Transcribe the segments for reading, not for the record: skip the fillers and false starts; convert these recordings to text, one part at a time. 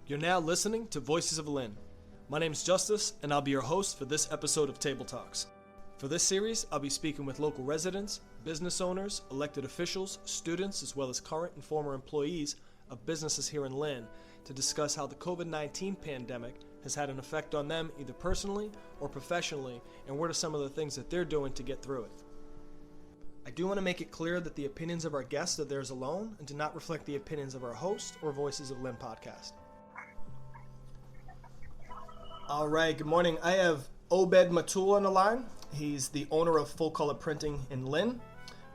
You're now listening to Voices of Lynn. My name is Justice, and I'll be your host for this episode of Table Talks. For this series, I'll be speaking with local residents, business owners, elected officials, students, as well as current and former employees of businesses here in Lynn to discuss how the COVID-19 pandemic has had an effect on them either personally or professionally, and what are some of the things that they're doing to get through it. I do want to make it clear that the opinions of our guests are theirs alone and do not reflect the opinions of our host or Voices of Lynn podcast. All right, good morning. I have Obed Matul on the line. He's the owner of Full Color Printing in Lynn,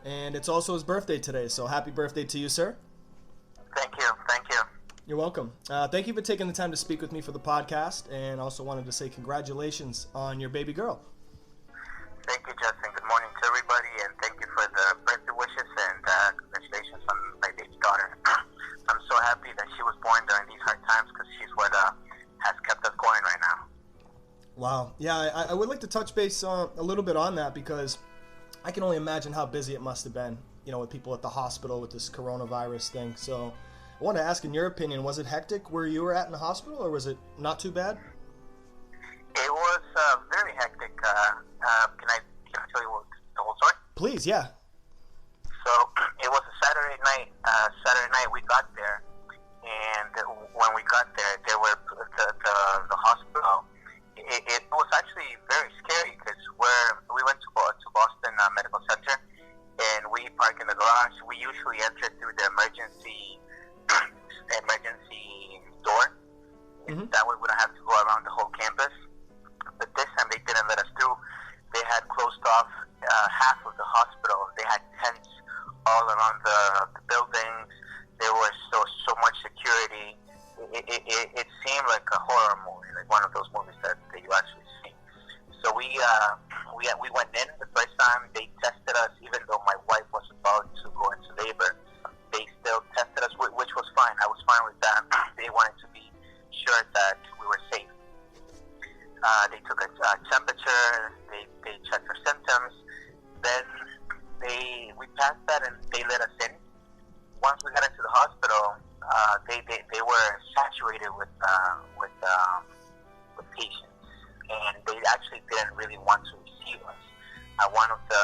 and it's also his birthday today, so happy birthday to you, sir. Thank you. You're welcome. Thank you for taking the time to speak with me for the podcast, and also wanted to say congratulations on your baby girl. Thank you, Justin. Good morning to everybody, and thank you for the birthday wishes, and congratulations on my baby daughter. I'm so happy that she was born during these hard times because she's what has kept us going right now. Wow. Yeah, I would like to touch base a little bit on that because I can only imagine how busy it must have been, with people at the hospital with this coronavirus thing. So I want to ask, in your opinion, was it hectic where you were at in the hospital, or was it not too bad? It was very hectic. Can I tell you the whole story? Please, yeah. So it was a Saturday night. We got there, and when we got there, there were the hospital. It was actually very scary because we went to Boston Medical Center, and we parked in the garage. We usually enter through the emergency door. Mm-hmm. That way we don't have to go around the whole campus. But this time they didn't let us through. They had closed off half of the hospital. They had tents all around the buildings. There was so much security. It seemed like a horror movie, like one of those movies that you actually see. So we went in the first time. They tested us, even though my wife was about to go into labor. They still tested us, which was fine. I was fine with that. They wanted to be sure that we were safe. They took a temperature. They checked our symptoms. Then we passed that, and they let us in. Once we got into the hospital, they were saturated with patients, and they actually didn't really want to receive us. One of the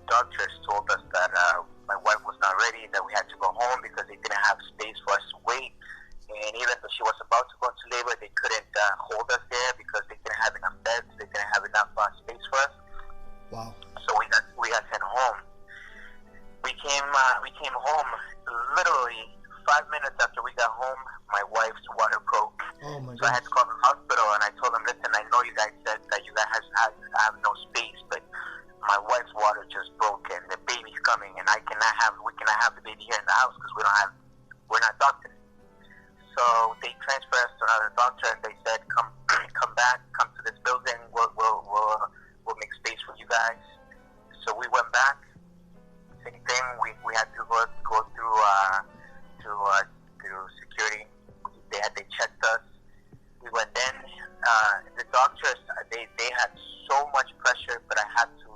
doctors told us that my wife was not ready, that we had to go home because they didn't have space for us to wait. And even though she was about to go into labor, they couldn't hold us there because they didn't have enough beds. They didn't have enough space for us. Wow. So we got sent home. We came home literally 5 minutes after we got home. My wife's water broke. Oh my God. So I had to call the hospital, and I told them, listen, I know you guys said that you guys have no space, but my wife's water just broke, and the baby's coming, and we cannot have the baby here in the house because we're not doctors. So they transferred us to another doctor, and they said, come back, come to this building. We'll make space for you guys. So we went back. Same thing. We had to go through security. They checked us. We went in. The doctors they had so much pressure, but I have to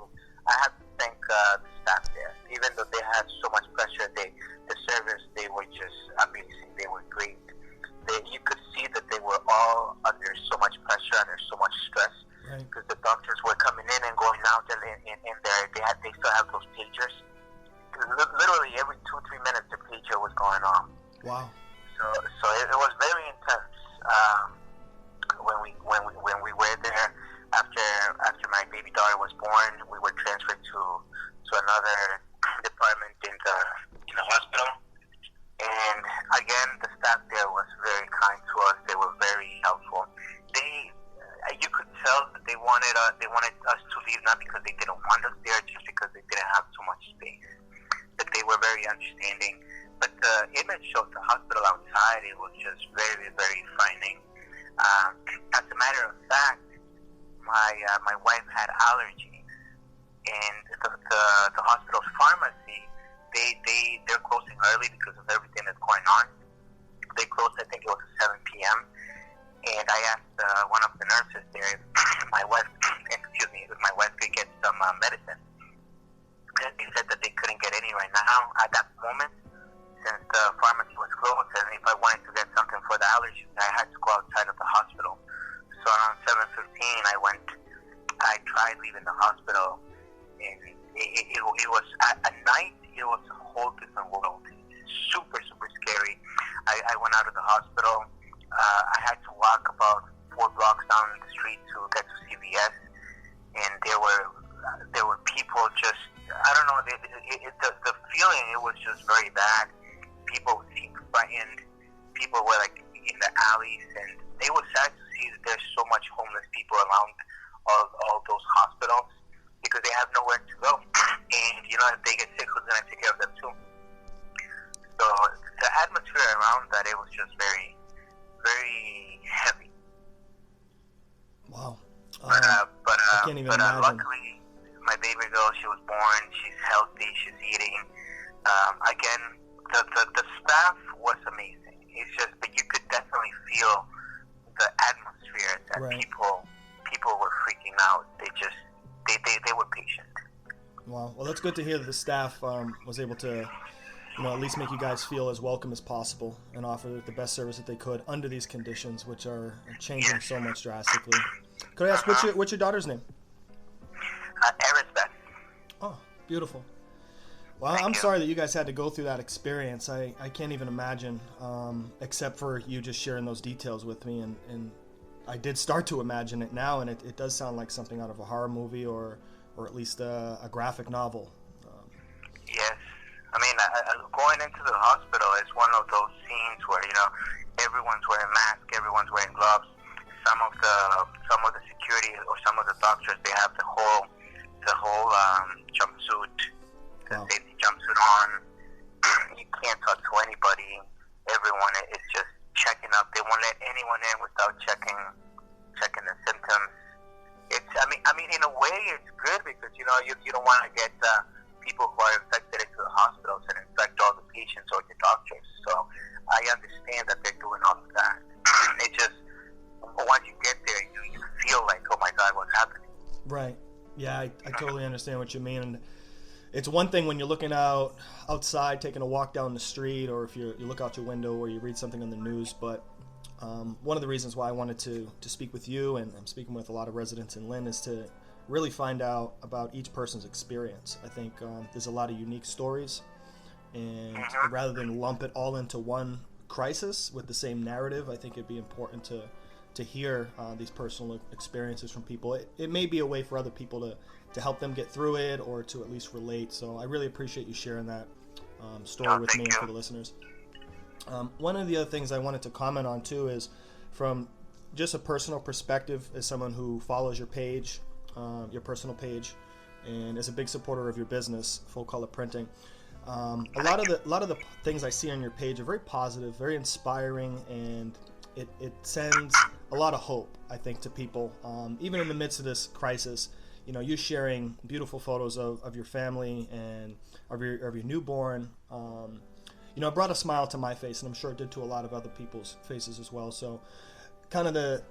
thank the staff there. Even though they had so much pressure, the service, they were just amazing. They were great. You could see that they were all under so much pressure, under so much stress, because the doctors were coming in and going out, and in there they still have those pagers. Literally every 2-3 minutes, the pager was going on. Wow. So it was very intense. When we were there, after my baby daughter was born, we were transferred to another department in the hospital. And again, the staff there was very kind to us. They were very helpful. You could tell that they wanted us to leave, not because they didn't want us there, just because they didn't have too much space. But they were very understanding. But the image of the hospital outside, it was just very, very frightening. As a matter of fact, my wife had allergies, and the hospital's pharmacy, they're closing early because of everything that's going on. They closed, I think it was at 7 p.m. And I asked one of the nurses there if my wife could get some medicine. And they said that they couldn't get any right now at that moment, since the pharmacy was closed cried leaving the hospital, and it was at night. It was a whole different world. Super, super scary. I went out of the hospital. I had to walk about 4 blocks down the street to get to CVS, and there were people just, I don't know, the feeling, it was just very bad. People seemed frightened. People were like in the alleys, and it was sad to see that there's so much homeless people around all those hospitals because they have nowhere to go. And, you know, if they get sick, who's going to take care of them too? So the atmosphere around that, it was just very, very heavy. Wow. I can't even imagine. Luckily, my baby girl, she was born. She's healthy. She's eating. Again, the staff was amazing. It's just that you could definitely feel the atmosphere that right. people were freaking out. They were patient. Wow. Well, that's good to hear that the staff was able to, you know, at least make you guys feel as welcome as possible and offer the best service that they could under these conditions, which are changing so much drastically. Could I ask, what's your daughter's name? Elizabeth. Oh, beautiful. Well, I'm sorry that you guys had to go through that experience. I can't even imagine, except for you just sharing those details with me. And I did start to imagine it now, and it does sound like something out of a horror movie or at least a graphic novel. Yes. I mean, going into the hospital is one of those scenes where, you know, everyone's wearing masks, everyone's wearing gloves. Some of the security or some of the doctors, they have the whole jumpsuit, the safety jumpsuit on. You can't talk to anybody. Everyone is just checking up. They won't let anyone in without checking the symptoms. I mean, in a way, it's good because you know you don't want to get people who are infected into the hospitals and infect all the patients or the doctors. So I understand that they're doing all of that. It just, once you get there, you feel like, oh my God, what's happening? Right. Yeah, I totally understand what you mean. And it's one thing when you're looking outside, taking a walk down the street, or if you look out your window or you read something on the news. But one of the reasons why I wanted to speak with you, and I'm speaking with a lot of residents in Lynn, is to really find out about each person's experience. I think there's a lot of unique stories, and rather than lump it all into one crisis with the same narrative, I think it'd be important to hear these personal experiences from people. It may be a way for other people to help them get through it or to at least relate. So I really appreciate you sharing that story with me and for the listeners. One of the other things I wanted to comment on too is from just a personal perspective as someone who follows your page, your personal page, and is a big supporter of your business, Full Color Printing. A lot of the things I see on your page are very positive, very inspiring, and it sends a lot of hope, I think, to people. Even in the midst of this crisis, you know, you sharing beautiful photos of your family and of your newborn, you know, it brought a smile to my face, and I'm sure it did to a lot of other people's faces as well. So kind of the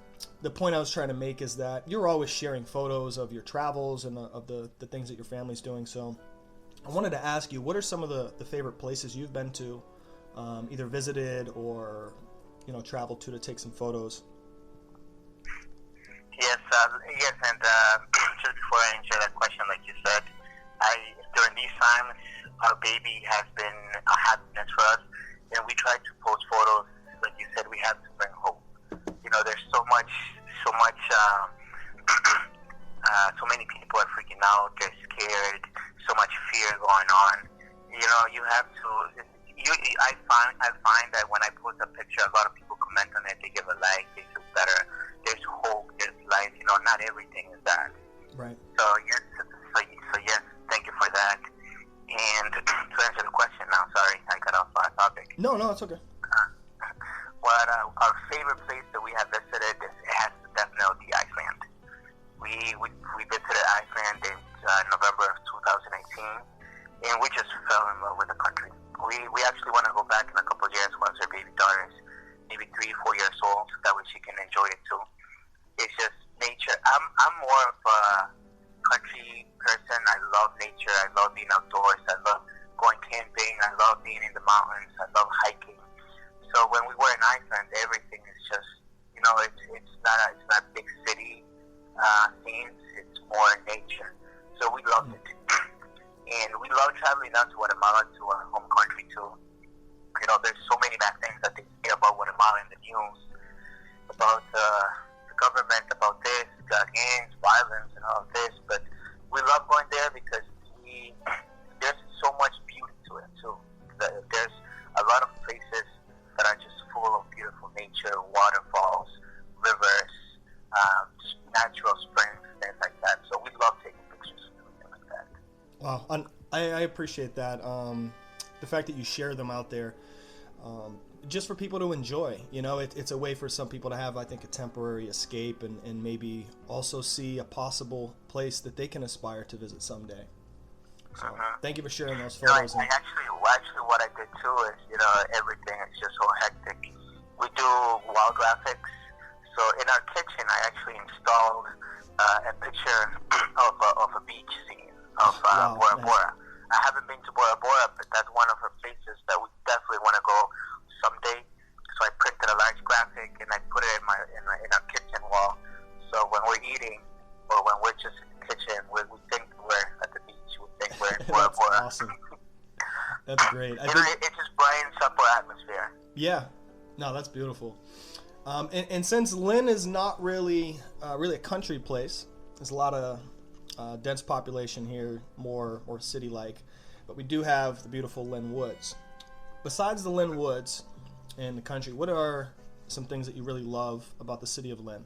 point I was trying to make is that you're always sharing photos of your travels and of the things that your family's doing. So I wanted to ask you, what are some of the favorite places you've been to, either visited or, you know, traveled to take some photos? Yes, and just before I answer that question, like you said, during these times, our baby has been a happiness for us, and we try to post photos. Like you said, we have to bring hope. You know, there's so many people are freaking out. They're scared. So much fear going on. You know, you have to. I find that when I post a picture, a lot of people comment on it. They give a like. They feel better. There's hope. There's life. You know, not everything is that. Right. So yes. Thank you for that. And to answer the question now, sorry, I got off our topic. No, it's okay. Our favorite place that we have visited has to definitely be Iceland. We visited Iceland in November of 2018, and we just fell in love with the country. We actually want to go back in a couple of years once our baby daughter is maybe 3-4 years old. That way she can enjoy it too. It's just nature. I'm more of a country person. I love nature. I love being outdoors. I love going camping. I love being in the mountains. I love hiking. So when we were in Iceland, everything is just, you know, it's not big city scenes. It's more love traveling down to Guatemala, to our home country too. There's so many bad things that they say about Guatemala in the news, about the government, about this, gangs, violence, and all of this. But we love going there because there's so much beauty to it too. There's a lot of places that are just full of beautiful nature, waterfalls, rivers, natural springs, things like that. So we love taking pictures and everything like that. Wow, I appreciate that. The fact that you share them out there, just for people to enjoy. It's a way for some people to have, I think, a temporary escape and maybe also see a possible place that they can aspire to visit someday. So thank you for sharing those photos. Actually, what I did too is, everything is just so hectic. We do wall graphics. So in our kitchen, I actually installed a picture of a beach scene of Bora Bora. I haven't been to Bora Bora, but that's one of our places that we definitely want to go someday. So I printed a large graphic and I put it in our kitchen wall. So when we're eating or when we're just in the kitchen, we think we're at the beach. We think we're in Bora Bora. Awesome. That's great. It just brightens up our atmosphere. Yeah. No, that's beautiful. And since Lynn is not really a country place, there's a lot of dense population here, more city-like, but we do have the beautiful Lynn Woods. Besides the Lynn Woods and the country, what are some things that you really love about the city of Lynn?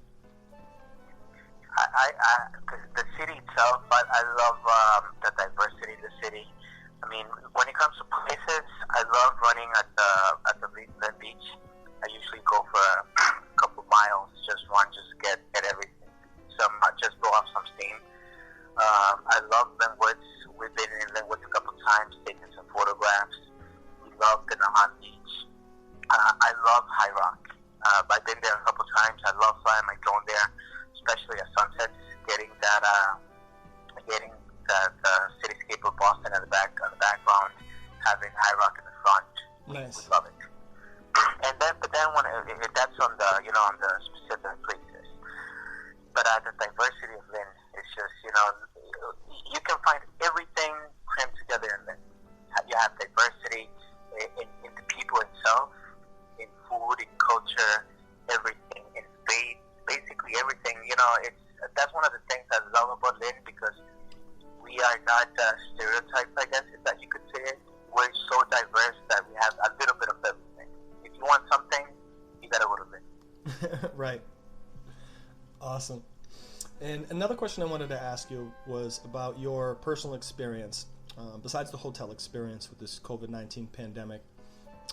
The city itself, but I love the diversity of the city. I mean, when it comes to places, I love running at the Lynn Beach. I usually go for a couple miles, just get everything, just blow off some steam. I love Lynn Woods. We've been in Lynn Woods a couple times, taking some photographs. We love the Nahan Beach. I love High Rock. I've been there a couple times. I love flying my drone there, especially at sunsets, getting that cityscape of Boston in the background, having High Rock in the front. Nice. We love it. But then when that's on the specific places. But the diversity of Lynn is just, you can find everything crammed together in Lynn. You have diversity in the people itself, in food, in culture, everything, in faith, basically everything. That's one of the things I love about Lynn, because we are not stereotyped, I guess, if that you could say it. We're so diverse that we have a little bit of everything. If you want something, you gotta go to Lynn. Right. Awesome. And another question I wanted to ask you was about your personal experience, besides the hotel experience with this COVID-19 pandemic.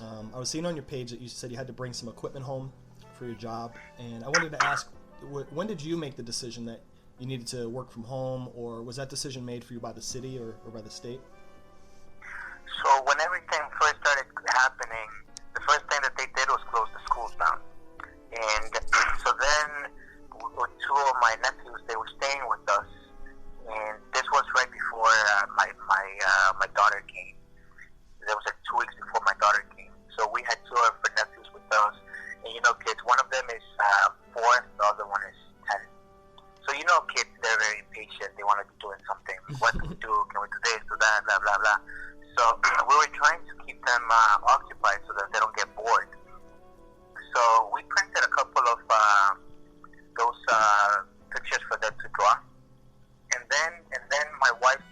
I was seeing on your page that you said you had to bring some equipment home for your job, and I wanted to ask, when did you make the decision that you needed to work from home, or was that decision made for you by the city or by the state? So when everything first started happening, the first thing that they did was close the schools down. And so then two of my nephews, they were staying with us, and this was right before my daughter came. That was like 2 weeks before my daughter came. So we had two of our nephews with us, and kids, one of them is 4, the other one is 10. So kids, they're very impatient. They want to be doing something. What can we do? Can we do this, do that, blah, blah, blah. So we were trying to keep them occupied so that they don't get bored. So we printed a couple of those pictures for them to draw, and then my wife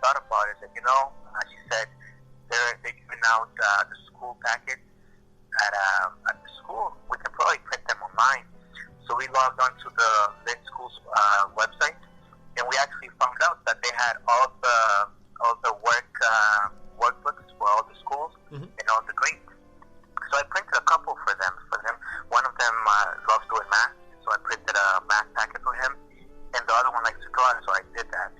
thought about it. Said, she said they're giving out the school packets at the school. We can probably print them online. So we logged onto the Lynn School's website, and we actually found out that they had all the workbooks for all the schools and all the grades. So I printed a couple for them. One of them loves doing math, so I printed a math packet for him, and the other one likes to draw, so I did that.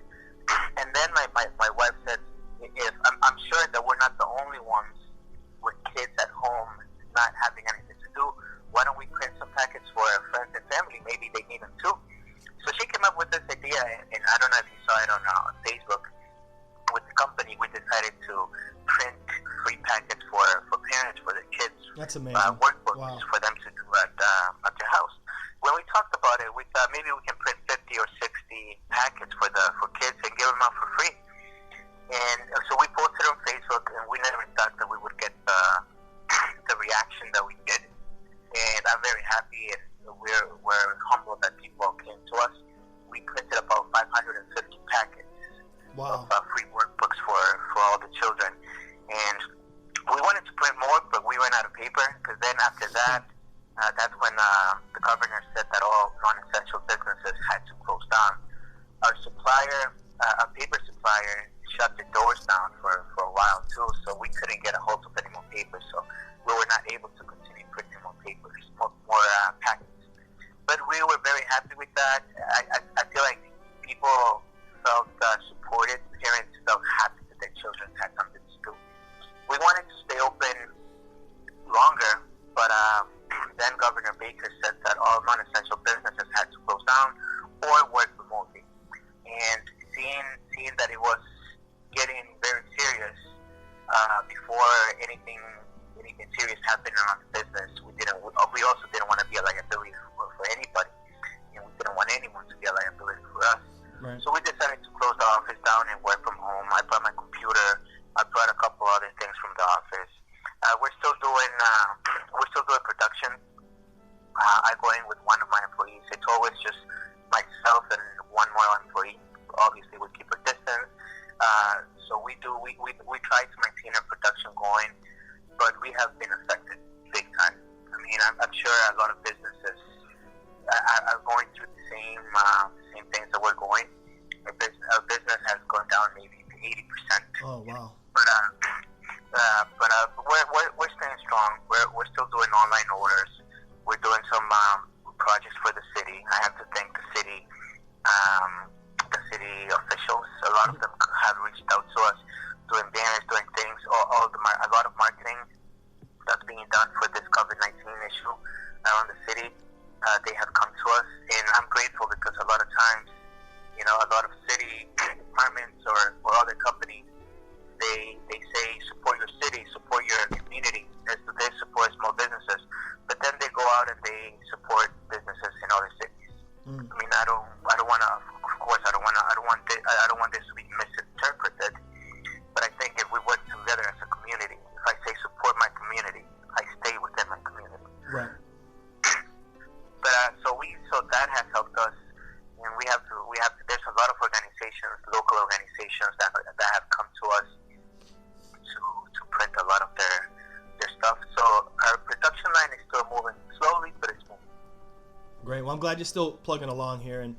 And then my wife said, "If I'm sure that we're not the only ones with kids at home not having anything to do, why don't we print some packets for our friends and family? Maybe they need them too." So she came up with this idea, and I don't know if you saw it on Facebook. With the company, we decided to print free packets for parents, for their kids. That's amazing. Workbooks. Wow. For them to do at their house. When we talked about it, we thought maybe we can print 50 or 60 packets for kids and give them out for free. And so we that's when the governor said that all non-essential businesses had to close down. Our supplier, a paper supplier, shut the doors down for a while too, so we couldn't get a hold of any more paper. So we were not able to continue printing more papers, more packets. But we were very happy with that. I feel like people felt supported. Parents felt happy that their children had something to do. We wanted to stay open longer, but then Governor Baker said that all non-essential businesses had to close down or work remotely. And seeing that it was getting very serious, before anything serious happened on the business, we also didn't want to be a liability for anybody, and we didn't want anyone to be a liability for us. Right. So we decided to close the office down and work from home. I brought my computer. I brought a couple other things from the office. We're still doing production. I go in with one of my employees. It's always just myself and one more employee. Obviously, we keep a distance. So we try to maintain our production going, but we have been affected big time. I mean, I'm sure a lot of businesses are going through the same things that we're going. Our business has gone down maybe 80%. Oh, wow. But we're staying strong. We're still doing online orders. We're doing some projects for the city. I have to thank the city officials. A lot of them have reached out to us, doing banners, doing things. A lot of marketing that's being done for this COVID-19 issue around the city. They have come to us, and I'm grateful because a lot of times, a lot of city departments or other companies, they say support your city, support your community. They support small businesses, but then they go out and they support businesses in other cities. I mean, I don't want to. Of course, I don't want this to be misinterpreted. But I think if we work together as a community, if I say support my community, I stay within my community. Right. But so that has helped us, and we have to. There's a lot of organizations, local organizations that have come to us to print a lot of their stuff. So our production line is still moving slowly, but it's moving. Great. Well, I'm glad you're still plugging along here, and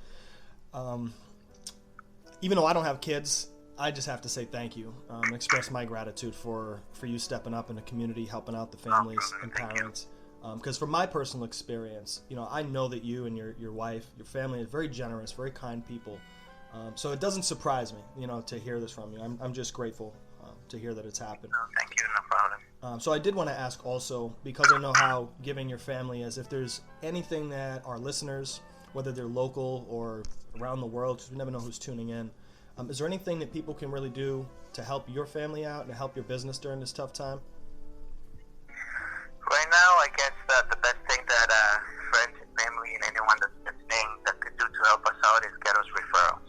even though I don't have kids, I just have to say thank you, express my gratitude for you stepping up in the community, helping out the families and parents. Because from my personal experience, I know that you and your wife, your family are very generous, very kind people. So it doesn't surprise me, to hear this from you. I'm just grateful to hear that it's happened. No, thank you, no problem. So I did want to ask also, because I know how giving your family is, if there's anything that our listeners, whether they're local or around the world, because we never know who's tuning in, is there anything that people can really do to help your family out and to help your business during this tough time? Right now, I guess the best thing that friends and family and anyone that's listening that could do to help us out is get us referrals.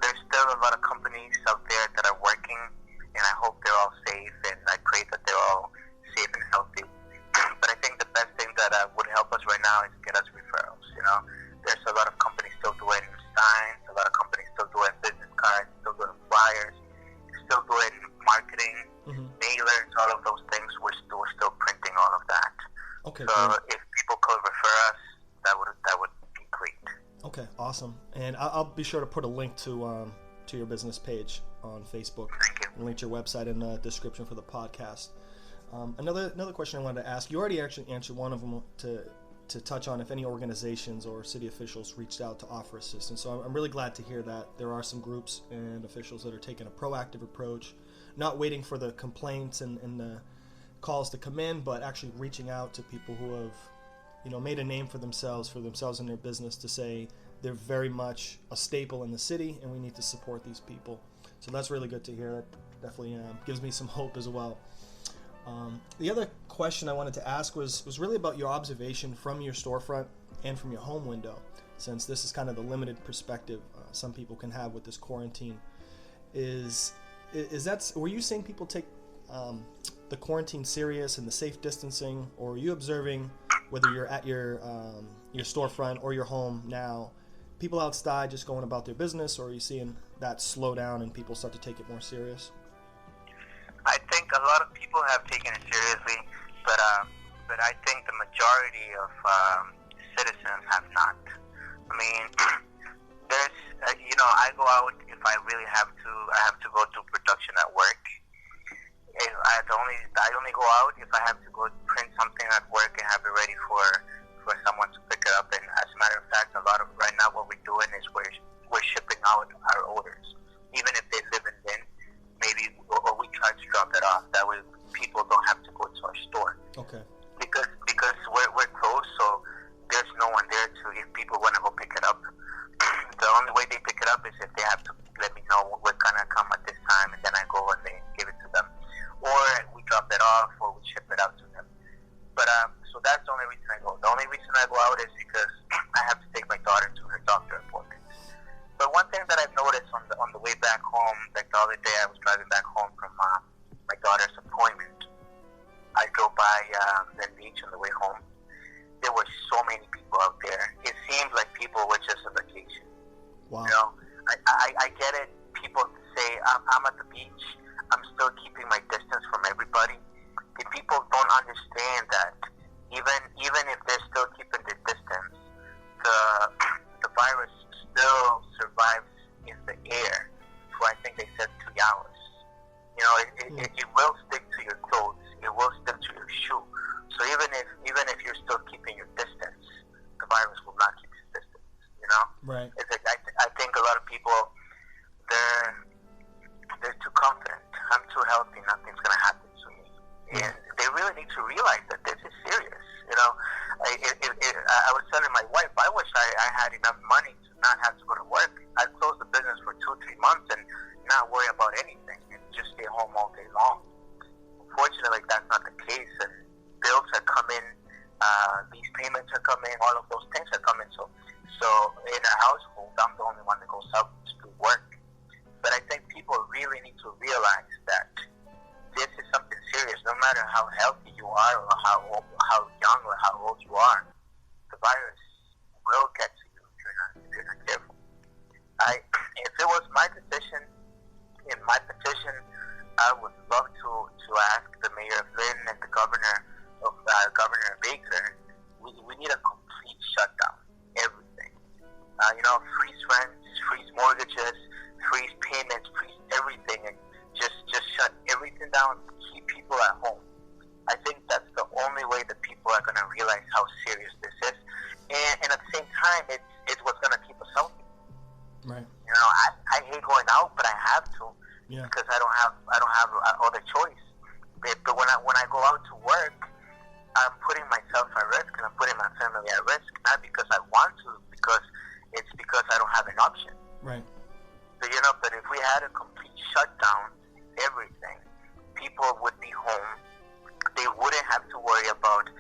There's still a lot of companies out there that are working, and I hope they're all safe, and I pray that they're all safe and healthy. But I think the best thing that would help us right now is get us referrals. There's a lot of companies still doing signs, a lot of companies still doing business cards, still doing flyers, still doing marketing, mailers, all of those things. We're still printing all of that. Okay. So Great. if people could refer us, that would be great. Okay, awesome. And I'll be sure to put a link to your business page on Facebook. Thank you. And link to your website in the description for the podcast. Another question I wanted to ask. You already actually answered one of them to touch on if any organizations or city officials reached out to offer assistance. So I'm really glad to hear that there are some groups and officials that are taking a proactive approach, not waiting for the complaints and the calls to come in, but actually reaching out to people who have, made a name for themselves and their business, to say they're very much a staple in the city and we need to support these people. So that's really good to hear. That definitely gives me some hope as well. The other question I wanted to ask was really about your observation from your storefront and from your home window, since this is kind of the limited perspective some people can have with this quarantine. Were you seeing people take the quarantine serious and the safe distancing, or are you observing, whether you're at your storefront or your home now, people outside just going about their business, or are you seeing that slow down and people start to take it more serious? I think a lot of people have taken it seriously, but but I think the majority of citizens have not. I mean, there's, I go out if I really have to. I have to go do production at work. I only go out if I have to go print something at work and have it ready for someone to pick it up. And as a matter of fact, a lot of right now what we're doing is we're shipping out our orders, even if they live in Lynn. Maybe or we try to drop it off. That way, people don't have to go to our store. Okay. Because we're closed, so there's no one there to if people want to go pick it up. The only way they pick it up is if they have to let me know we're gonna come at this time, and then I go and they give it to them, or we drop it off, or we ship it out to them. But so that's the only reason I go. The only reason I go out is because I have to take my daughter to her doctor appointments. But one thing that I've noticed on the way back home, like the other day, I was driving back home from my daughter's appointment. I drove by Lynn Beach on the way home. There were so many people out there. It seemed like people were just on vacation. Wow. You know, I get it. People say, I'm at the beach. I'm still keeping my distance from everybody. The people don't understand that even if they're still keeping their distance, the virus still survives in the air for, I think they said, 2 hours. You know, it will stick to your clothes. It will stick to your shoe. So even if you're still keeping your distance, the virus will not keep its distance. You know, right? It's like I think a lot of people they're too confident. I'm too healthy. Nothing's gonna happen to me, and they really need to realize that this is serious. You know, I was telling my wife, I wish I had enough money to not have to go to work. I'd close the business for 2-3 months and not worry about anything and just stay home all day long. Unfortunately, that's not the case, and bills are coming, these payments are coming, all of those things are coming. So in our household, I'm the only one that goes out to work. But I think people really need to realize that this is something serious. No matter how healthy you are or how young or how old you are, the virus will get to you if you're not careful. If it was my decision, I would love to ask the mayor of Lynn and the governor Baker. We need a complete shutdown. Everything. Freeze rents, freeze mortgages, freeze payments, freeze everything, and just shut everything down. Keep people at home. I think that's the only way that people are going to realize how serious this is, and at the same time, it's what's going to keep us healthy. Right. You know, I hate going out, but I have to because I don't have other choice. But when I go out to work, I'm putting myself at risk and I'm putting my family at risk, not because I want to, because I don't have an option. Right. But if we had a complete shutdown, everything, people would be home. They wouldn't have to worry about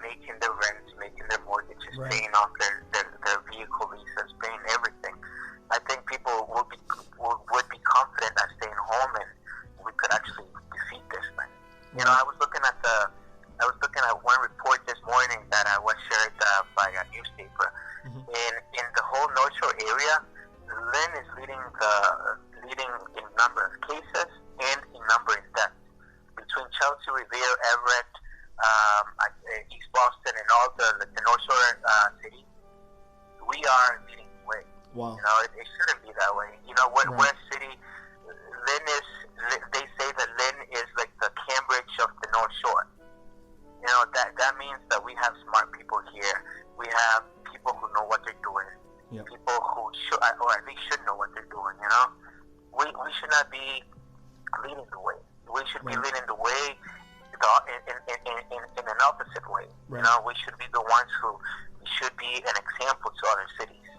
making their rents, making their mortgages, paying off their vehicle leases, paying everything. I think people would be confident at staying home, and we could actually defeat this thing. Right. I was looking at one report this morning that was shared by a newspaper. Mm-hmm. In the whole North Shore area, Lynn is leading in number of cases and in number of deaths. Between Chelsea, Revere, Everett, East Boston, and all the North Shore cities, we are leading the way. Wow. It shouldn't be that way. West City, Lynn is. They say that Lynn is like the Cambridge of the North Shore. That means that we have smart people here. We have people who know what they're doing. Yep. People who should, or at least should know what they're doing. We should not be leading the way. We should be leading the way in an opposite way. Right. We should be the ones who should be an example to other cities.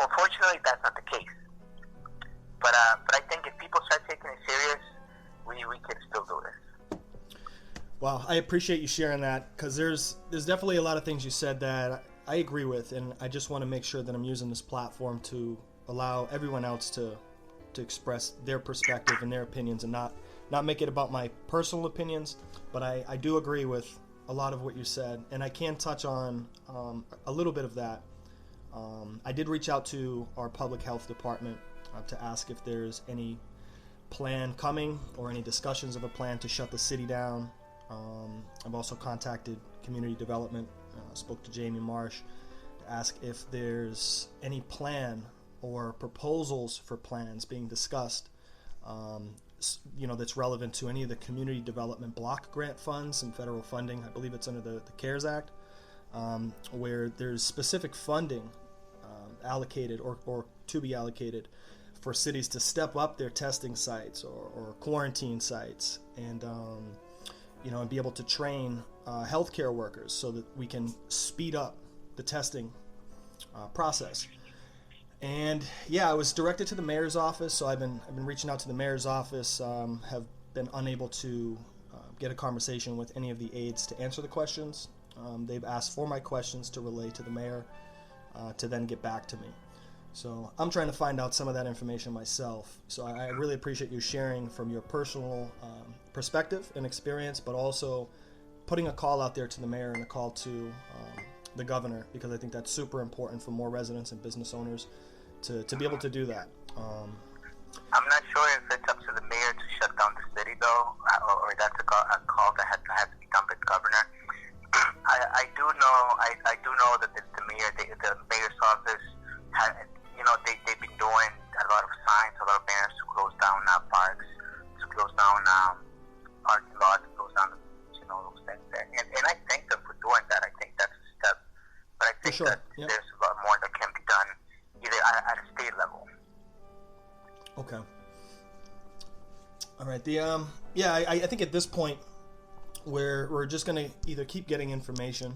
Unfortunately, that's not the case. But I think if people start taking it serious, we can still do this. Wow, I appreciate you sharing that, because there's definitely a lot of things you said that I agree with, and I just want to make sure that I'm using this platform to allow everyone else to express their perspective and their opinions, and not make it about my personal opinions. But I do agree with a lot of what you said, and I can touch on a little bit of that. I did reach out to our public health department to ask if there's any plan coming or any discussions of a plan to shut the city down. I've also contacted community development. Spoke to Jamie Marsh to ask if there's any plan or proposals for plans being discussed, that's relevant to any of the community development block grant funds and federal funding. I believe it's under the CARES Act, where there's specific funding allocated or to be allocated for cities to step up their testing sites or quarantine sites and be able to train healthcare workers so that we can speed up the testing process. And I was directed to the mayor's office, so I've been reaching out to the mayor's office. Have been unable to get a conversation with any of the aides to answer the questions. They've asked for my questions to relay to the mayor to then get back to me. So I'm trying to find out some of that information myself. So I really appreciate you sharing from your personal perspective and experience, but also putting a call out there to the mayor and a call to the governor, because I think that's super important for more residents and business owners to be able to do that. I'm not sure if it's up to the mayor to shut down the city, though, or that's a call that has to be done by the governor. I do know that the mayor's office they've been doing a lot of signs, a lot of banners to close down parks, to close down parking lots, to close down those things there. And I thank them for doing that. I think that's a step. But I think that there's a lot more that can be done either at a state level. Okay. All right. I think at this point we're just going to either keep getting information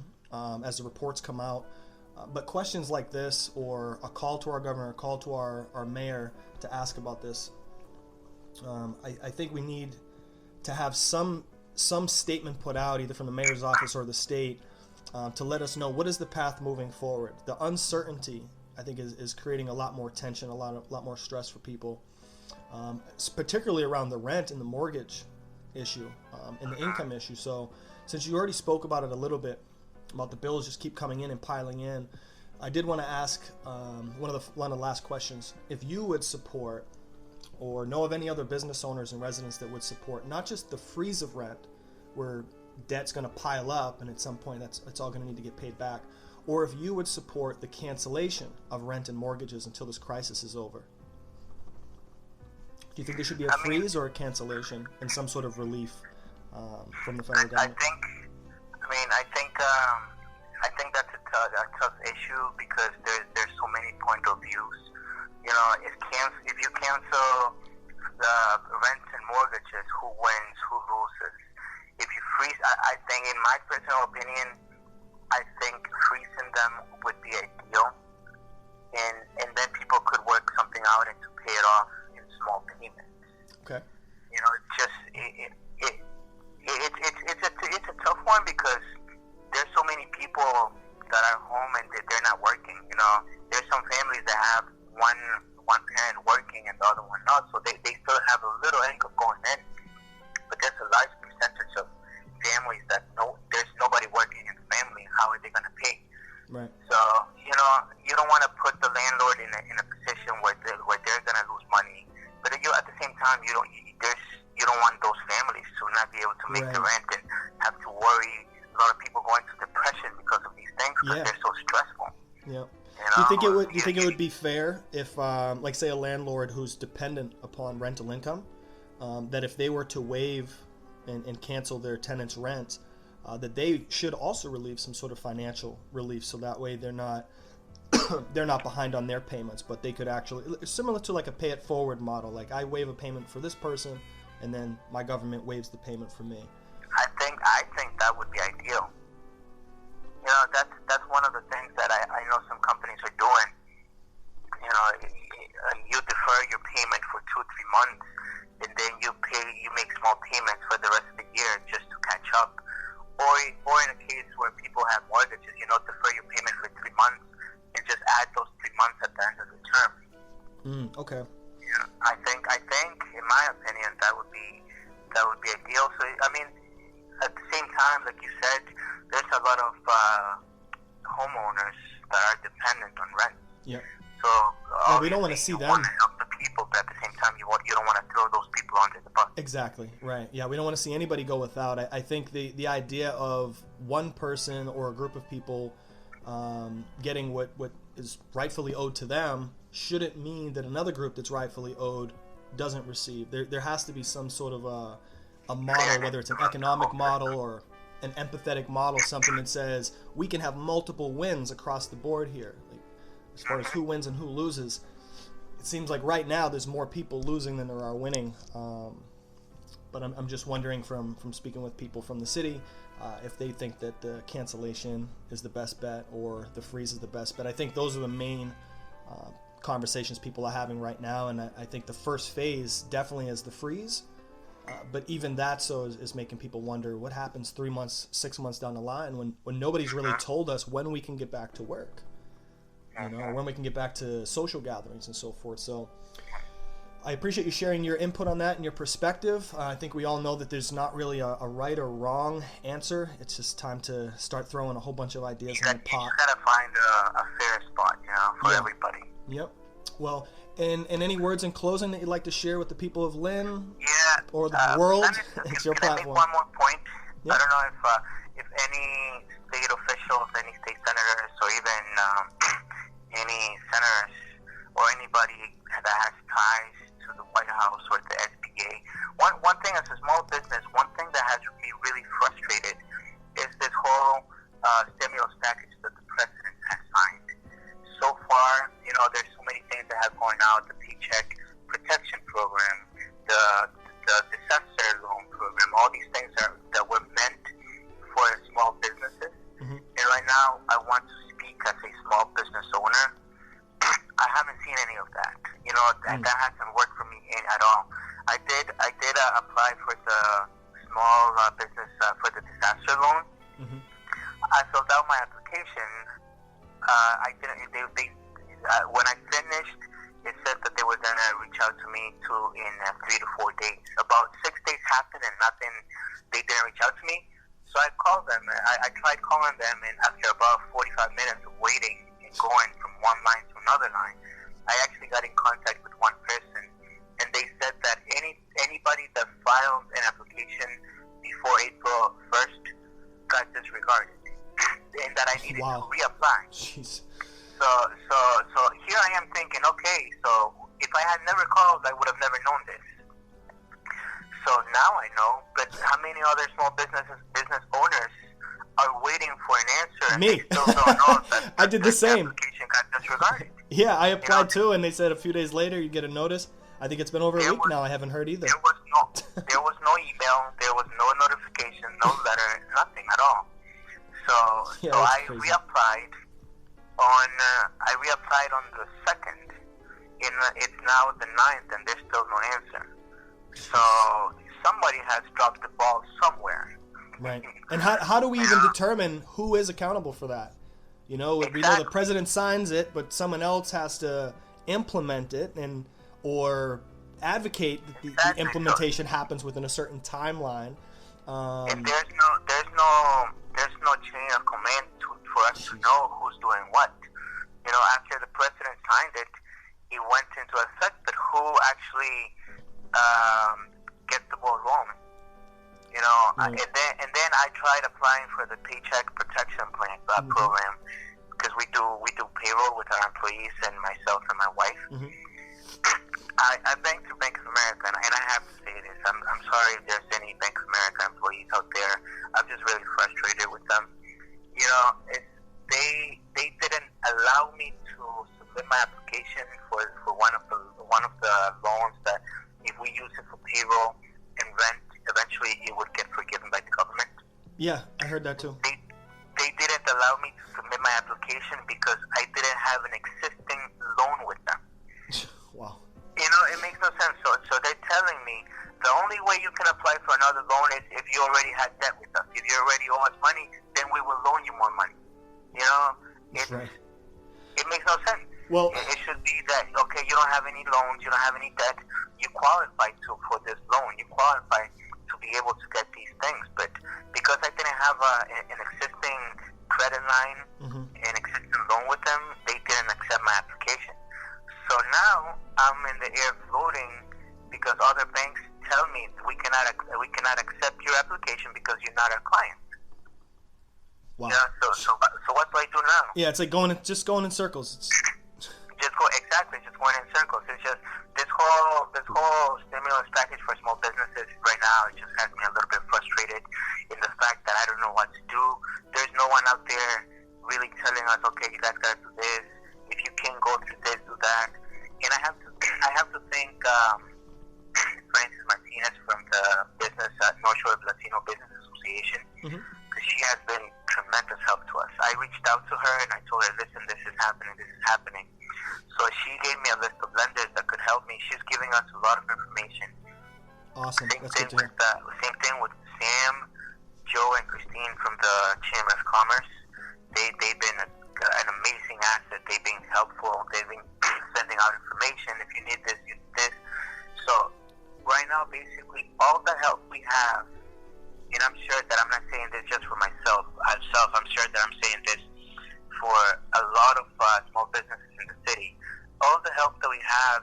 as the reports come out, but questions like this, or a call to our governor, a call to our mayor to ask about this, I think we need to have some statement put out either from the mayor's office or the state to let us know what is the path moving forward. The uncertainty, I think, is creating a lot more tension, a lot more stress for people, particularly around the rent and the mortgage issue and the income issue. So since you already spoke about it a little bit, about the bills just keep coming in and piling in, I did want to ask one of the last questions, if you would support or know of any other business owners and residents that would support not just the freeze of rent, where debt's going to pile up and at some point it's all going to need to get paid back, or if you would support the cancellation of rent and mortgages until this crisis is over. Do you think there should be a freeze or a cancellation and some sort of relief from the federal government? I think that's a tough issue because there's so many point of views. If you cancel the rents and mortgages, who wins, who loses? If you freeze, I think, in my personal opinion, I think freezing them would be ideal, and then people could work something out and to pay it off in small payments. Okay. It's a tough one because there's so many people that are home and they're not working. There's some families that have one parent working and the other one not, so they still have a little income going in. But there's a large percentage of families that there's nobody working in the family. How are they going to pay? Right. So you don't want to put the landlord in a position where they're going to lose money. But at the same time, you don't want those families to not be able to make the rent and have to worry. A lot of people go into depression because of these things because they're so stressful. Yeah. Do you think it would be fair if, like, say, a landlord who's dependent upon rental income, that if they were to waive and cancel their tenants' rent, that they should also relieve some sort of financial relief, so that way they're not behind on their payments, but they could actually, similar to like a pay it forward model, like I waive a payment for this person and then my government waives the payment for me. I think that would be ideal. That's one of the things that I know some companies are doing. You defer your payment for 2-3 months, and then you make small payments for the rest of the year just to catch up. Or in a case where people have mortgages, defer your payment for 3 months and just add those 3 months at the end of the term. Okay. Yeah, I think, in my opinion, that would be ideal. So at the same time, like you said, there's a lot of homeowners that are dependent on rent. Yeah. So we don't want to see them. Want to help the people, but at the same time, you don't want to throw those people under the bus. Exactly, right. Yeah, we don't want to see anybody go without. I think the idea of one person or a group of people getting what is rightfully owed to them shouldn't mean that another group that's rightfully owed doesn't receive. There has to be some sort of a model, whether it's an economic model or an empathetic model, something that says we can have multiple wins across the board here. Like, as far as who wins and who loses, it seems like right now there's more people losing than there are winning. But I'm just wondering from speaking with people from the city if they think that the cancellation is the best bet or the freeze is the best bet. I think those are the main conversations people are having right now, and I think the first phase definitely is the freeze. But even that is making people wonder what happens 3 months, 6 months down the line when nobody's really told us when we can get back to work, or when we can get back to social gatherings and so forth. So I appreciate you sharing your input on that and your perspective. I think we all know that there's not really a right or wrong answer. It's just time to start throwing a whole bunch of ideas in the pot. You just gotta find a fair spot, for everybody. Yep. Well, and any words in closing that you'd like to share with the people of Lynn or the world? It's your platform. Make one more point. Yep. I don't know if any state officials, any state senators, or even any senators or anybody that has ties to the White House or the SBA. One thing as a small business, one thing that has me really frustrated is this whole stimulus package that the president has signed. So far, there's so many things that have going out, the Paycheck Protection Program, the disaster loan program, all these things that were meant for small businesses. Mm-hmm. And right now, I want to speak as a small business owner. I haven't seen any of that. That hasn't worked for me at all. I did apply for the small business for the disaster loan. Mm-hmm. I filled out my application. I didn't. When I finished, it said that they were gonna reach out to me in 3 to 4 days. About 6 days happened and nothing. They didn't reach out to me. So I called them. I tried calling them, and after about 45 minutes of waiting and going from one line to another line, I actually got in contact with one person, and they said that anybody that filed an application before April 1st got disregarded, and that I needed to reapply. Jeez. So here I am thinking, okay, so if I had never called, I would have never known this. So now I know, but how many other small business owners are waiting for an answer and Me. they still don't know that I did the same. application got disregarded? Yeah, I applied too, and they said a few days later you get a notice. I think it's been over a week now. I haven't heard either. There was no email, there was no notification, no letter, nothing at all. So I crazy. reapplied on the 2nd. It's now the 9th, and there's still no answer. So somebody has dropped the ball somewhere. Right. And how do we even determine who is accountable for that? Exactly. We know the president signs it, but someone else has to implement it or advocate that the implementation happens within a certain timeline. And there's no chain of command for us to know who's doing what. After the president signed it, it went into effect, but who actually gets the ball rolling? And then I tried applying for the Paycheck Protection program, because we do payroll with our employees and myself and my wife. Mm-hmm. I banked through Bank of America, and I have to say this. I'm sorry if there's any Bank of America employees out there. I'm just really frustrated with them. They didn't allow me to submit my application for one of the loans that if we use it for payroll and rent, eventually it would get forgiven by the government. Yeah, I heard that too. They didn't allow me to submit my application because I didn't have an existing loan with them. Wow. It makes no sense. So they're telling me the only way you can apply for another loan is if you already had debt with us. If you already owe us money, then we will loan you more money. That's right. It makes no sense. Well, it should be that, okay, you don't have any loans, you don't have any debt, you qualify for this loan, you qualify to be able to get these things. But because I didn't have an existing credit line, an existing loan with them, they didn't accept my application. So now I'm in the air floating because other banks tell me we cannot accept your application because you're not our client. Wow. Yeah, so what do I do now? Yeah, it's like going in circles. Just going in circles. It's just this whole stimulus package for small businesses right now. It just has me a little bit frustrated in the fact that I don't know what to do. There's no one out there really telling us, okay, you guys gotta do this. If you can go through this, do that. And I have to thank Francis Martinez from the North Shore Latino Business Association, because she has been tremendous help to us. I reached out to her and I told her, listen, this is happening. So she gave me a list of lenders that could help me. She's giving us a lot of information. Awesome. That's good to hear. Same thing with Sam, Joe, and Christine from the Chamber of Commerce. They've been an amazing asset. They've been helpful. They've been sending out information. If you need this, you need this. So right now, basically, all the help we have, and I'm sure that I'm not saying this just for myself. I'm sure that I'm saying this for a lot of small businesses in the city. All the help that we have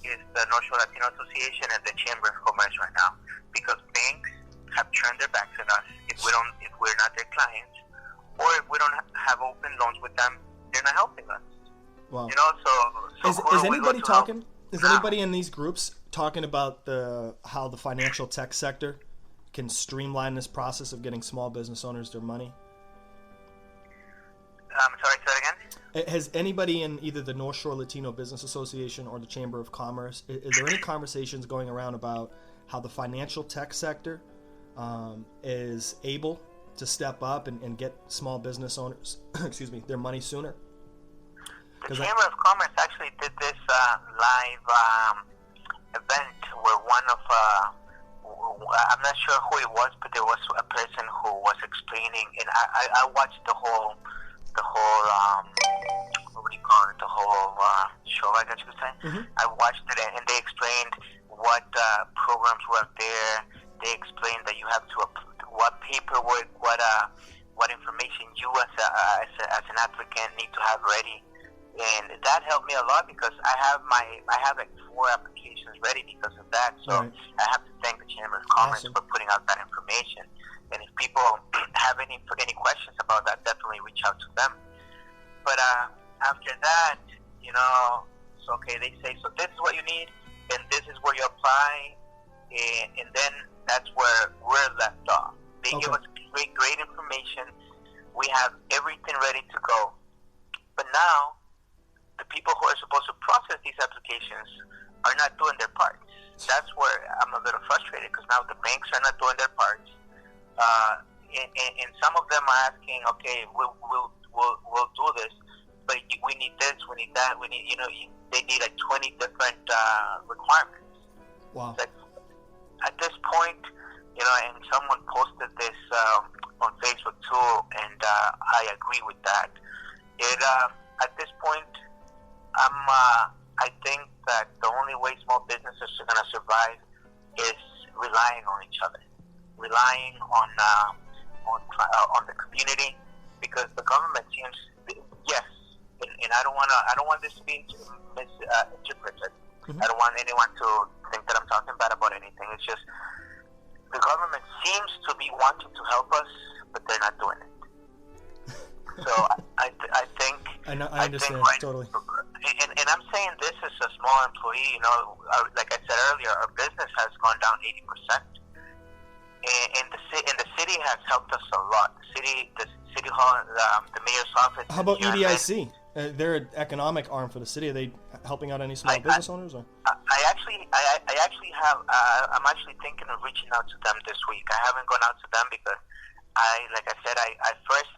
is the North Shore Latino Association and the Chamber of Commerce right now, because banks have turned their backs on us if we're not their clients, or if we don't have open loans with them, they're not helping us. Wow. You know, so is anybody talking? Is anybody in these groups talking about how the financial tech sector can streamline this process of getting small business owners their money? Sorry, say that again? Has anybody in either the North Shore Latino Business Association or the Chamber of Commerce, is there any conversations going around about how the financial tech sector is able to step up and get small business owners, their money sooner? The Chamber of Commerce actually did this live event where one of, I'm not sure who it was, but there was a person who was explaining, and I watched the whole what do you call it, the whole show, I guess you could say. I watched it, and they explained what programs were out there. They explained that you have to, what paperwork, what information you as an applicant need to have ready. And that helped me a lot because I have like 4 applications ready because of that. So right. I have to thank the Chamber of Commerce for putting out that information. And if people have any questions about that, definitely reach out to them. But after that, you know, so okay, they say, so this is what you need, and this is where you apply, and then that's where we're left off. They give us great information. We have everything ready to go. But now, the people who are supposed to process these applications are not doing their parts. That's where I'm a little frustrated, because now the banks are not doing their parts. And some of them are asking, okay, we'll do this, but we need this, we need that, we need, you know, they need like 20 different requirements. Wow. Like, at this point, you know, and someone posted this on Facebook too, and I agree with that. At this point, I think that the only way small businesses are going to survive is relying on each other, relying on the community, because the government seems, yes, and I don't want this to be misinterpreted. I don't want anyone to think that I'm talking bad about anything. It's just the government seems to be wanting to help us, but they're not doing it. So I think I understand totally. And I'm saying this as a small employee. You know, like I said earlier, our business has gone down 80%, and the city has helped us a lot. The city hall, the mayor's office. How about EDIC? They're an economic arm for the city. Are they helping out any small business owners? Or? I actually have. I'm actually thinking of reaching out to them this week. I haven't gone out to them because like I said,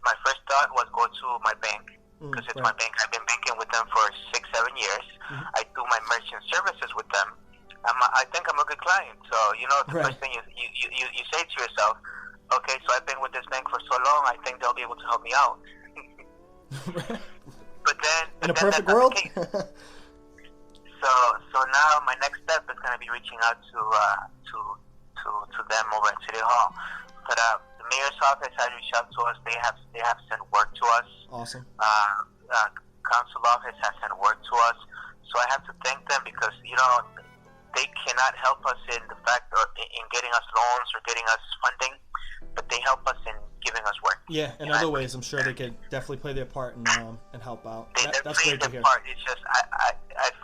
my first thought was go to my bank, because it's my bank. I've been banking with them for 6-7 years. I do my merchant services with them. I think I'm a good client. So, you know, the first thing you say to yourself, okay, so I've been with this bank for so long, I think they'll be able to help me out. But then, in a perfect world. So now my next step is going to be reaching out to them over at City Hall. But the mayor's office has reached out to us. They have sent work to us. Awesome. Council office has sent work to us. So I have to thank them because, they cannot help us in the fact or in getting us loans or getting us funding, but they help us in giving us work. Yeah, in other ways, I'm sure they could definitely play their part and help out. That's great to hear. Part. It's just I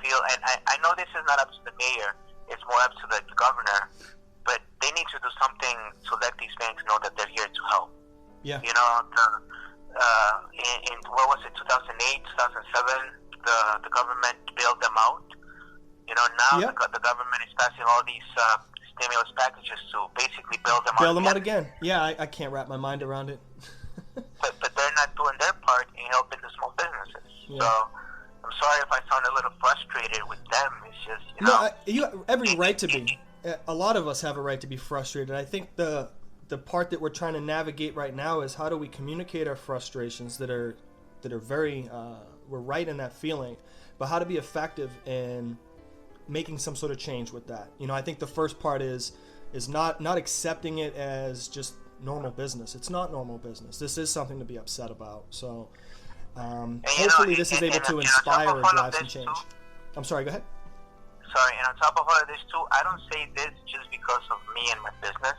feel, and I know this is not up to the mayor. It's more up to the governor, but they need to do something to let these banks know that they're here to help. Yeah. In what was it, 2008, 2007, the government bailed them out. Now Yep. the government is passing all these stimulus packages to basically bail them out. Bail them out again. Yeah, I can't wrap my mind around it. but they're not doing their part in helping the small businesses. Yeah. So I'm sorry if I sound a little frustrated with them. It's just, No, you have every right to be. A lot of us have a right to be frustrated. I think the part that we're trying to navigate right now is how do we communicate our frustrations that are very we're right in that feeling, but how to be effective in making some sort of change with that. I think the first part is not accepting it as just normal business. It's not normal business. This is something to be upset about. So hopefully this is able to inspire or drive some change. I'm sorry, go ahead. Sorry, and on top of all of this too, I don't say this just because of me and my business.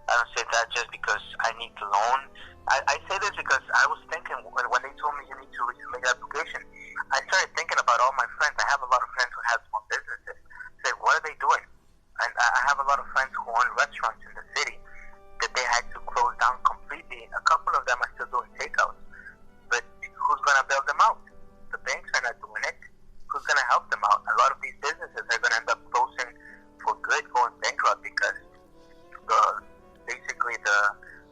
I don't say that just because I need the loan. I say this because I was thinking when they told me you need to resubmit your application, I started thinking about all my friends. I have a lot of friends who have small businesses. Say, what are they doing? And I have a lot of friends who own restaurants in the city that they had to close down completely. A couple of them are still doing takeouts. But who's going to bail them out? The banks are not doing it. Who's going to help them out? A lot of these businesses are going to end up closing for good, going bankrupt because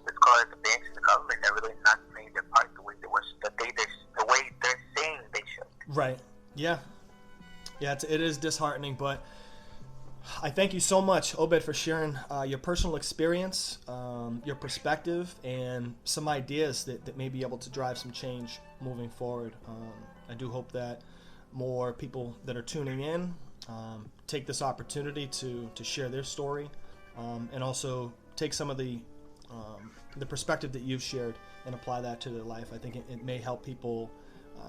let's call it the banks and the government are really not playing their part the way they're saying they should. Right. Yeah. Yeah, it is disheartening, but I thank you so much, Obed, for sharing your personal experience, your perspective, and some ideas that may be able to drive some change moving forward. I do hope that more people that are tuning in take this opportunity to share their story and also take some of the perspective that you've shared and apply that to their life. I think it may help people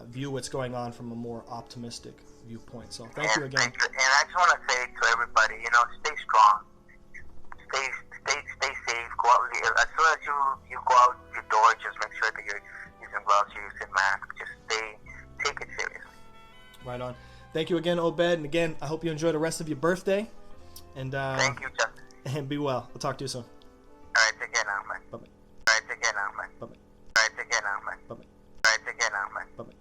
view what's going on from a more optimistic viewpoint. So thank you again. Thank you. And I just want to say to everybody, stay strong, stay safe. Go out as soon as you go out your door, just make sure that you're using gloves, you're using masks. Just take it seriously. Right on. Thank you again, Obed. And again, I hope you enjoy the rest of your birthday. And thank you, Justin. And be well. We'll talk to you soon. All right, take care now, man. Bye-bye. All right, take care now, man. Bye-bye. All right, take care now, man. Bye-bye. All right, take care now, man. Bye-bye.